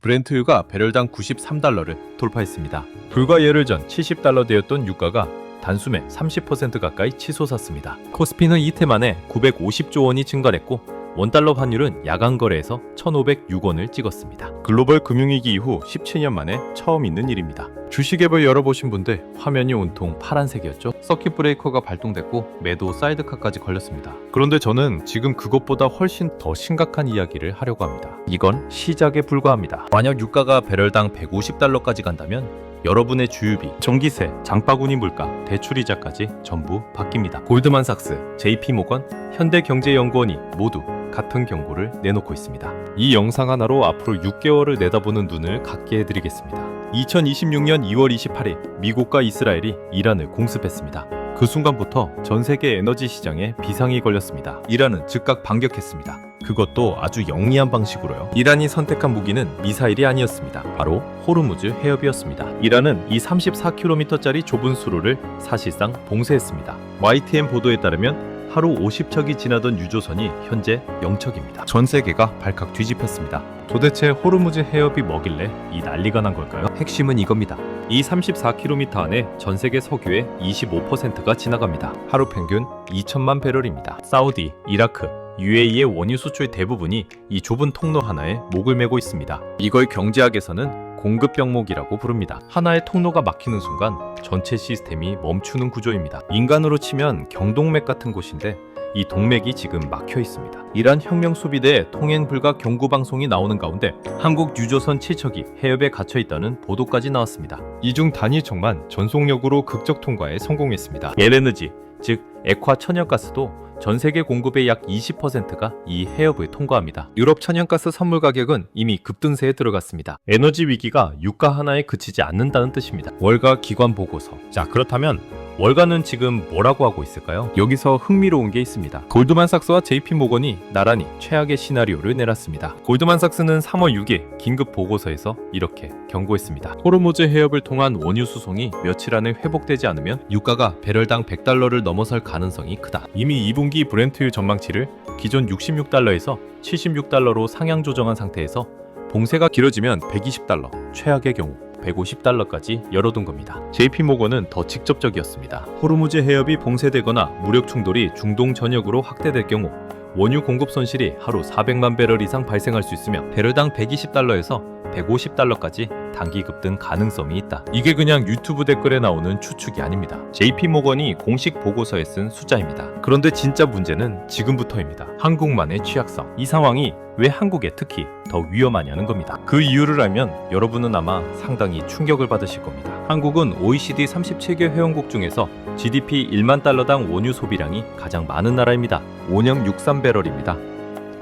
브렌트유가 배럴당 93달러를 돌파했습니다. 불과 열흘 전 70달러대였던 유가가 단숨에 30% 가까이 치솟았습니다. 코스피는 이틀 만에 950조 원이 증가했고 원달러 환율은 야간 거래에서 1,506원을 찍었습니다. 글로벌 금융위기 이후 17년 만에 처음 있는 일입니다. 주식 앱을 열어보신 분들 화면이 온통 파란색이었죠. 서킷 브레이커가 발동됐고 매도 사이드카까지 걸렸습니다. 그런데 저는 지금 그것보다 훨씬 더 심각한 이야기를 하려고 합니다. 이건 시작에 불과합니다. 만약 유가가 배럴당 150달러까지 간다면 여러분의 주유비, 전기세, 장바구니 물가, 대출이자까지 전부 바뀝니다. 골드만삭스, JP모건, 현대경제연구원이 모두 같은 경고를 내놓고 있습니다. 이 영상 하나로 앞으로 6개월을 내다보는 눈을 갖게 해드리겠습니다. 2026년 2월 28일 미국과 이스라엘이 이란을 공습했습니다. 그 순간부터 전 세계 에너지 시장에 비상이 걸렸습니다. 이란은 즉각 반격했습니다. 그것도 아주 영리한 방식으로요. 이란이 선택한 무기는 미사일이 아니었습니다. 바로 호르무즈 해협이었습니다. 이란은 이 34km짜리 좁은 수로를 사실상 봉쇄했습니다. YTN 보도에 따르면 하루 50척이 지나던 유조선이 현재 0척입니다. 전 세계가 발칵 뒤집혔습니다. 도대체 호르무즈 해협이 뭐길래 이 난리가 난 걸까요? 핵심은 이겁니다. 이 34km 안에 전 세계 석유의 25%가 지나갑니다. 하루 평균 2천만 배럴입니다. 사우디, 이라크, UAE의 원유 수출 대부분이 이 좁은 통로 하나에 목을 메고 있습니다. 이걸 경제학에서는 공급 병목이라고 부릅니다. 하나의 통로가 막히는 순간 전체 시스템이 멈추는 구조입니다. 인간으로 치면 경동맥 같은 곳인데 이 동맥이 지금 막혀 있습니다. 이란 혁명 수비대의 통행 불가 경고 방송이 나오는 가운데 한국 유조선 7척이 해협에 갇혀 있다는 보도까지 나왔습니다. 이중 단일척만 전속력으로 극적 통과에 성공했습니다. LNG, 즉 액화 천연가스도 전 세계 공급의 약 20%가 이 해협을 통과합니다. 유럽 천연가스 선물 가격은 이미 급등세에 들어갔습니다. 에너지 위기가 유가 하나에 그치지 않는다는 뜻입니다. 월가 기관 보고서. 자, 그렇다면 월가는 지금 뭐라고 하고 있을까요? 여기서 흥미로운 게 있습니다. 골드만삭스와 JP모건이 나란히 최악의 시나리오를 내놨습니다. 골드만삭스는 3월 6일 긴급 보고서에서 이렇게 경고했습니다. 호르무즈 해협을 통한 원유 수송이 며칠 안에 회복되지 않으면 유가가 배럴당 100달러를 넘어설 가능성이 크다. 이미 2분기 브렌트유 전망치를 기존 66달러에서 76달러로 상향 조정한 상태에서 봉쇄가 길어지면 120달러, 최악의 경우 150달러까지 열어둔 겁니다. JP모건은 더 직접적이었습니다. 호르무즈 해협이 봉쇄되거나 무력 충돌이 중동 전역으로 확대될 경우 원유 공급 손실이 하루 400만 배럴 이상 발생할 수 있으며 배럴당 120달러에서 150달러까지 단기 급등 가능성이 있다. 이게 그냥 유튜브 댓글에 나오는 추측이 아닙니다. JP모건이 공식 보고서에 쓴 숫자입니다. 그런데 진짜 문제는 지금부터입니다. 한국만의 취약성. 이 상황이 왜 한국에 특히 더 위험하냐는 겁니다. 그 이유를 알면 여러분은 아마 상당히 충격을 받으실 겁니다. 한국은 OECD 37개 회원국 중에서 GDP 1만 달러당 원유 소비량이 가장 많은 나라입니다. 5.63배럴입니다.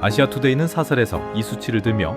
아시아투데이는 사설에서 이 수치를 들며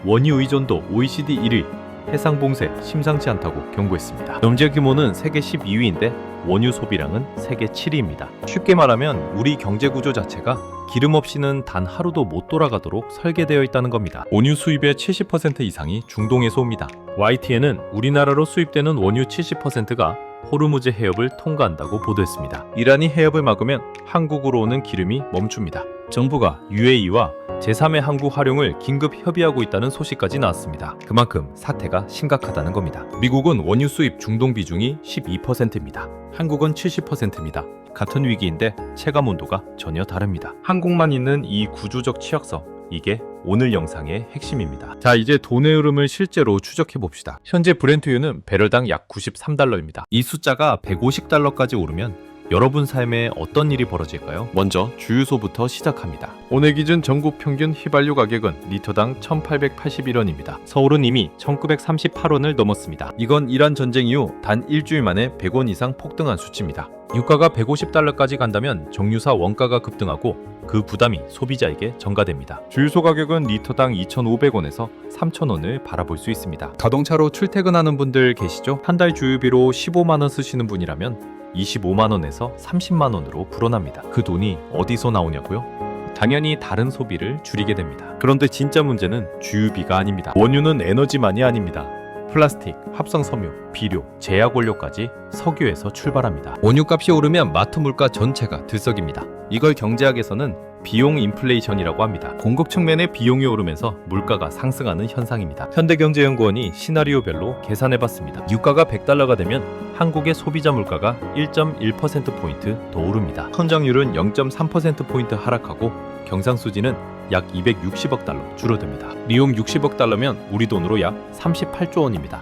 원유 의존도 OECD 1위, 해상 봉쇄 심상치 않다고 경고했습니다. 경제 규모는 세계 12위인데 원유 소비량은 세계 7위입니다. 쉽게 말하면 우리 경제 구조 자체가 기름 없이는 단 하루도 못 돌아가도록 설계되어 있다는 겁니다. 원유 수입의 70% 이상이 중동에서 옵니다. YTN은 우리나라로 수입되는 원유 70%가 호르무즈 해협을 통과한다고 보도했습니다. 이란이 해협을 막으면 한국으로 오는 기름이 멈춥니다. 정부가 UAE와 제3의 항구 활용을 긴급 협의하고 있다는 소식까지 나왔습니다. 그만큼 사태가 심각하다는 겁니다. 미국은 원유 수입 중동 비중이 12%입니다. 한국은 70%입니다. 같은 위기인데 체감 온도가 전혀 다릅니다. 한국만 있는 이 구조적 취약성, 이게 오늘 영상의 핵심입니다. 자, 이제 돈의 흐름을 실제로 추적해 봅시다. 현재 브렌트유는 배럴당 약 93달러입니다. 이 숫자가 150달러까지 오르면 여러분 삶에 어떤 일이 벌어질까요? 먼저 주유소부터 시작합니다. 오늘 기준 전국 평균 휘발유 가격은 리터당 1,881원입니다. 서울은 이미 1,938원을 넘었습니다. 이건 이란 전쟁 이후 단 일주일 만에 100원 이상 폭등한 수치입니다. 유가가 150달러까지 간다면 정유사 원가가 급등하고 그 부담이 소비자에게 전가됩니다. 주유소 가격은 리터당 2,500원에서 3,000원을 바라볼 수 있습니다. 자동차로 출퇴근하는 분들 계시죠? 한 달 주유비로 15만원 쓰시는 분이라면 25만원에서 30만원으로 불어납니다. 그 돈이 어디서 나오냐고요? 당연히 다른 소비를 줄이게 됩니다. 그런데 진짜 문제는 주유비가 아닙니다. 원유는 에너지만이 아닙니다. 플라스틱, 합성섬유, 비료, 제약 원료까지 석유에서 출발합니다. 원유값이 오르면 마트 물가 전체가 들썩입니다. 이걸 경제학에서는 비용 인플레이션이라고 합니다. 공급 측면의 비용이 오르면서 물가가 상승하는 현상입니다. 현대경제연구원이 시나리오별로 계산해봤습니다. 유가가 100달러가 되면 한국의 소비자 물가가 1.1%포인트 더 오릅니다. 성장률은 0.3%포인트 하락하고 경상수지는 약 260억 달러 줄어듭니다. 리움 60억 달러면 우리 돈으로 약 38조 원입니다.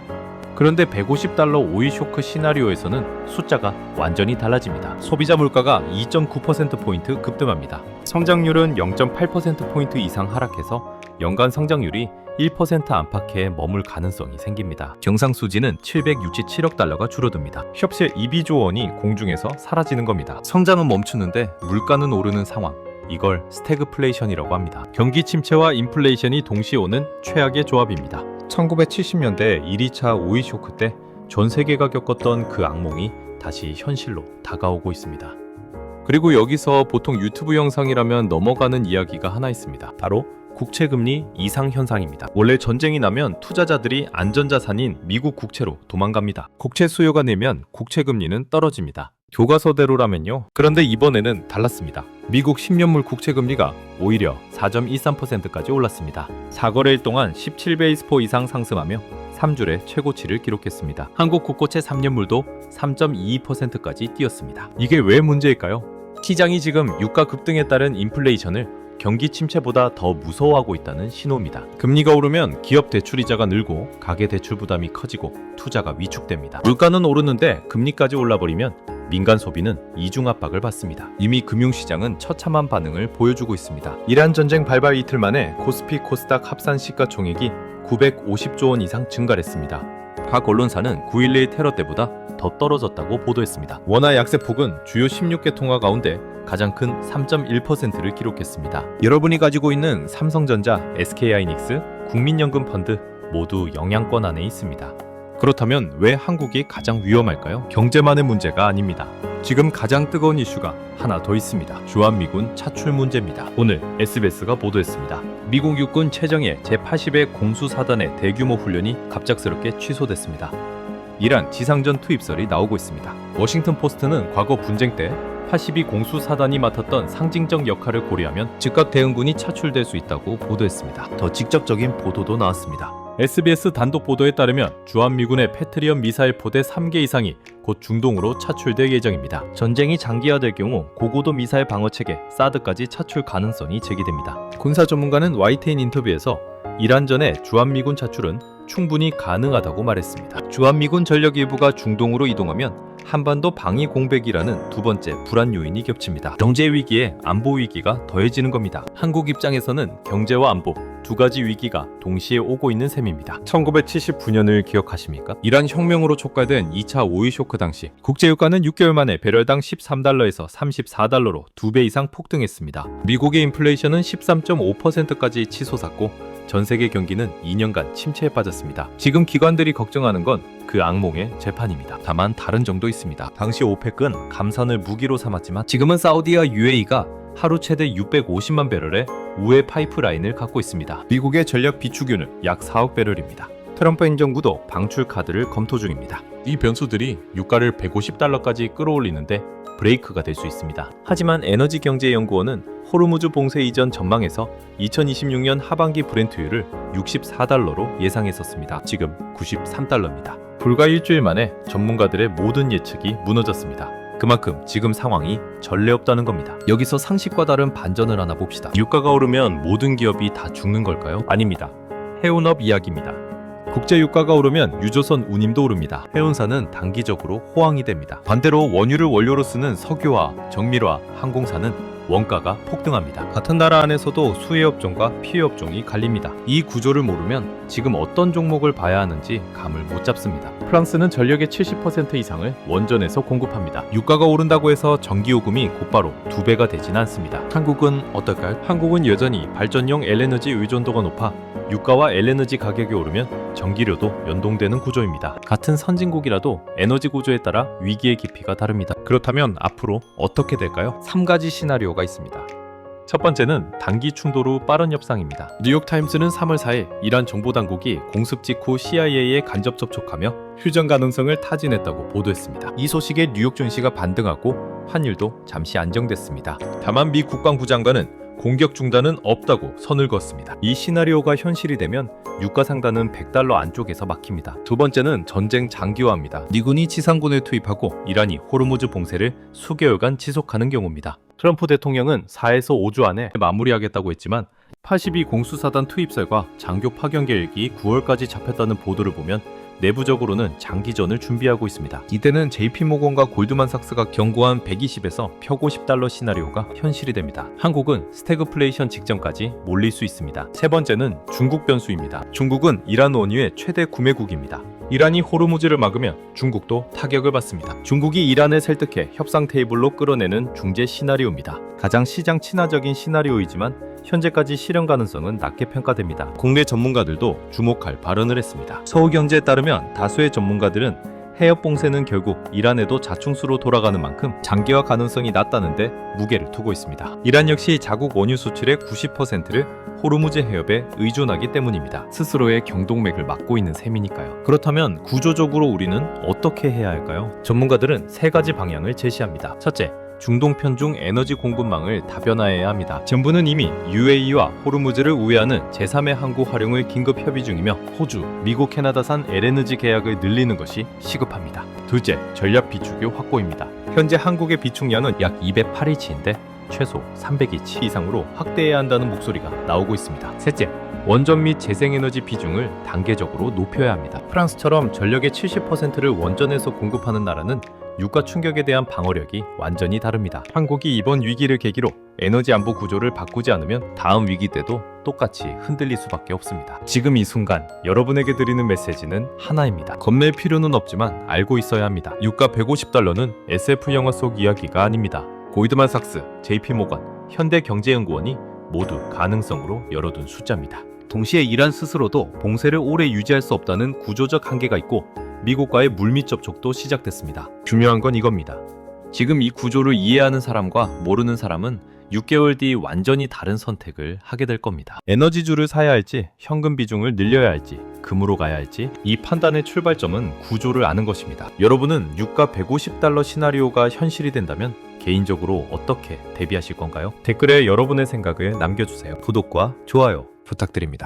그런데 150달러 오일 쇼크 시나리오에서는 숫자가 완전히 달라집니다. 소비자 물가가 2.9%포인트 급등합니다. 성장률은 0.8%포인트 이상 하락해서 연간 성장률이 1% 안팎에 머물 가능성이 생깁니다. 경상수지는 767억 달러가 줄어듭니다. 섭씨 2비조 원이 공중에서 사라지는 겁니다. 성장은 멈추는데 물가는 오르는 상황. 이걸 스태그플레이션이라고 합니다. 경기 침체와 인플레이션이 동시에 오는 최악의 조합입니다. 1970년대 1.2차 오일 쇼크 때 전 세계가 겪었던 그 악몽이 다시 현실로 다가오고 있습니다. 그리고 여기서 보통 유튜브 영상이라면 넘어가는 이야기가 하나 있습니다. 바로 국채금리 이상 현상입니다. 원래 전쟁이 나면 투자자들이 안전자산인 미국 국채로 도망갑니다. 국채 수요가 늘면 국채금리는 떨어집니다. 교과서대로라면요. 그런데 이번에는 달랐습니다. 미국 10년물 국채금리가 오히려 4.13%까지 올랐습니다. 4거래일 동안 17베이스포 이상 상승하며 3주의 최고치를 기록했습니다. 한국 국고채 3년물도 3.22%까지 뛰었습니다. 이게 왜 문제일까요? 시장이 지금 유가 급등에 따른 인플레이션을 경기 침체보다 더 무서워하고 있다는 신호입니다. 금리가 오르면 기업 대출이자가 늘고 가계 대출 부담이 커지고 투자가 위축됩니다. 물가는 오르는데 금리까지 올라버리면 민간 소비는 이중 압박을 받습니다. 이미 금융시장은 처참한 반응을 보여주고 있습니다. 이란 전쟁 발발 이틀 만에 코스피 코스닥 합산 시가총액이 950조 원 이상 증가했습니다. 각 언론사는 9.11 테러 때보다 더 떨어졌다고 보도했습니다. 원화 약세 폭은 주요 16개 통화 가운데 가장 큰 3.1%를 기록했습니다. 여러분이 가지고 있는 삼성전자, SK하이닉스, 국민연금 펀드 모두 영향권 안에 있습니다. 그렇다면 왜 한국이 가장 위험할까요? 경제만의 문제가 아닙니다. 지금 가장 뜨거운 이슈가 하나 더 있습니다. 주한미군 차출 문제입니다. 오늘 SBS가 보도했습니다. 미국 육군 최정예 제80회 공수사단의 대규모 훈련이 갑작스럽게 취소됐습니다. 이란 지상전 투입설이 나오고 있습니다. 워싱턴 포스트는 과거 분쟁 때 82 공수사단이 맡았던 상징적 역할을 고려하면 즉각 대응군이 차출될 수 있다고 보도했습니다. 더 직접적인 보도도 나왔습니다. SBS 단독 보도에 따르면 주한미군의 패트리엇 미사일 포대 3개 이상이 곧 중동으로 차출될 예정입니다. 전쟁이 장기화될 경우 고고도 미사일 방어체계 사드까지 차출 가능성이 제기됩니다. 군사 전문가는 YTN 인터뷰에서 이란전의 주한미군 차출은 충분히 가능하다고 말했습니다. 주한미군 전력 일부가 중동으로 이동하면 한반도 방위 공백이라는 두 번째 불안 요인이 겹칩니다. 경제 위기에 안보 위기가 더해지는 겁니다. 한국 입장에서는 경제와 안보 두 가지 위기가 동시에 오고 있는 셈입니다. 1979년을 기억하십니까? 이란 혁명으로 촉발된 2차 오일 쇼크 당시 국제유가는 6개월 만에 배럴당 13달러에서 34달러로 2배 이상 폭등했습니다. 미국의 인플레이션은 13.5%까지 치솟았고 전 세계 경기는 2년간 침체에 빠졌습니다. 지금 기관들이 걱정하는 건 그 악몽의 재판입니다. 다만 다른 점도 있습니다. 당시 오펙은 감산을 무기로 삼았지만 지금은 사우디와 UAE가 하루 최대 650만 배럴의 우회 파이프라인을 갖고 있습니다. 미국의 전력 비축유는 약 4억 배럴입니다. 트럼프 행정부도 방출 카드를 검토 중입니다. 이 변수들이 유가를 150달러까지 끌어올리는데 브레이크가 될 수 있습니다. 하지만 에너지경제연구원은 호르무즈 봉쇄 이전 전망에서 2026년 하반기 브렌트유를 64달러로 예상했었습니다. 지금 93달러입니다. 불과 일주일 만에 전문가들의 모든 예측이 무너졌습니다. 그만큼 지금 상황이 전례 없다는 겁니다. 여기서 상식과 다른 반전을 하나 봅시다. 유가가 오르면 모든 기업이 다 죽는 걸까요? 아닙니다. 해운업 이야기입니다. 국제유가가 오르면 유조선 운임도 오릅니다. 해운사는 단기적으로 호황이 됩니다. 반대로 원유를 원료로 쓰는 석유와 정밀화, 항공사는 원가가 폭등합니다. 같은 나라 안에서도 수혜업종과 피해업종이 갈립니다. 이 구조를 모르면 지금 어떤 종목을 봐야 하는지 감을 못 잡습니다. 프랑스는 전력의 70% 이상을 원전에서 공급합니다. 유가가 오른다고 해서 전기요금이 곧바로 2배가 되진 않습니다. 한국은 어떨까요? 한국은 여전히 발전용 LNG 의존도가 높아 유가와 LNG 가격이 오르면 전기료도 연동되는 구조입니다. 같은 선진국이라도 에너지 구조에 따라 위기의 깊이가 다릅니다. 그렇다면 앞으로 어떻게 될까요? 3가지 시나리오가 있습니다. 첫 번째는 단기 충돌 후 빠른 협상입니다. 뉴욕타임스는 3월 4일 이란 정보당국이 공습 직후 CIA에 간접 접촉하며 휴전 가능성을 타진했다고 보도했습니다. 이 소식에 뉴욕 증시가 반등하고 환율도 잠시 안정됐습니다. 다만 미 국방부 장관은 공격 중단은 없다고 선을 그었습니다. 이 시나리오가 현실이 되면 유가 상단은 100달러 안쪽에서 막힙니다. 두 번째는 전쟁 장기화입니다. 미군이 지상군을 투입하고 이란이 호르무즈 봉쇄를 수개월간 지속하는 경우입니다. 트럼프 대통령은 4에서 5주 안에 마무리하겠다고 했지만 82 공수사단 투입설과 장교 파견 계획이 9월까지 잡혔다는 보도를 보면 내부적으로는 장기전을 준비하고 있습니다. 이때는 JP모건과 골드만삭스가 경고한 120에서 150달러 시나리오가 현실이 됩니다. 한국은 스태그플레이션 직전까지 몰릴 수 있습니다. 세 번째는 중국 변수입니다. 중국은 이란 원유의 최대 구매국입니다. 이란이 호르무즈를 막으면 중국도 타격을 받습니다. 중국이 이란을 설득해 협상 테이블로 끌어내는 중재 시나리오입니다. 가장 시장 친화적인 시나리오이지만 현재까지 실현 가능성은 낮게 평가됩니다. 국내 전문가들도 주목할 발언을 했습니다. 서울경제에 따르면 다수의 전문가들은 해협 봉쇄는 결국 이란에도 자충수로 돌아가는 만큼 장기화 가능성이 낮다는데 무게를 두고 있습니다. 이란 역시 자국 원유 수출의 90%를 호르무즈 해협에 의존하기 때문입니다. 스스로의 경동맥을 막고 있는 셈이니까요. 그렇다면 구조적으로 우리는 어떻게 해야 할까요? 전문가들은 세 가지 방향을 제시합니다. 첫째, 중동 편중 에너지 공급망을 다변화해야 합니다. 정부는 이미 UAE와 호르무즈를 우회하는 제3의 항구 활용을 긴급 협의 중이며 호주, 미국, 캐나다산 LNG 계약을 늘리는 것이 시급합니다. 둘째, 전략 비축유 확보입니다. 현재 한국의 비축량은 약 208일치인데 최소 300일치 이상으로 확대해야 한다는 목소리가 나오고 있습니다. 셋째, 원전 및 재생에너지 비중을 단계적으로 높여야 합니다. 프랑스처럼 전력의 70%를 원전에서 공급하는 나라는 유가 충격에 대한 방어력이 완전히 다릅니다. 한국이 이번 위기를 계기로 에너지 안보 구조를 바꾸지 않으면 다음 위기 때도 똑같이 흔들릴 수밖에 없습니다. 지금 이 순간 여러분에게 드리는 메시지는 하나입니다. 겁낼 필요는 없지만 알고 있어야 합니다. 유가 150달러는 SF 영화 속 이야기가 아닙니다. 골드만삭스, JP모건, 현대경제연구원이 모두 가능성으로 열어둔 숫자입니다. 동시에 이란 스스로도 봉쇄를 오래 유지할 수 없다는 구조적 한계가 있고 미국과의 물밑 접촉도 시작됐습니다. 중요한 건 이겁니다. 지금 이 구조를 이해하는 사람과 모르는 사람은 6개월 뒤 완전히 다른 선택을 하게 될 겁니다. 에너지주를 사야 할지, 현금 비중을 늘려야 할지, 금으로 가야 할지 이 판단의 출발점은 구조를 아는 것입니다. 여러분은 유가 150달러 시나리오가 현실이 된다면 개인적으로 어떻게 대비하실 건가요? 댓글에 여러분의 생각을 남겨주세요. 구독과 좋아요 부탁드립니다.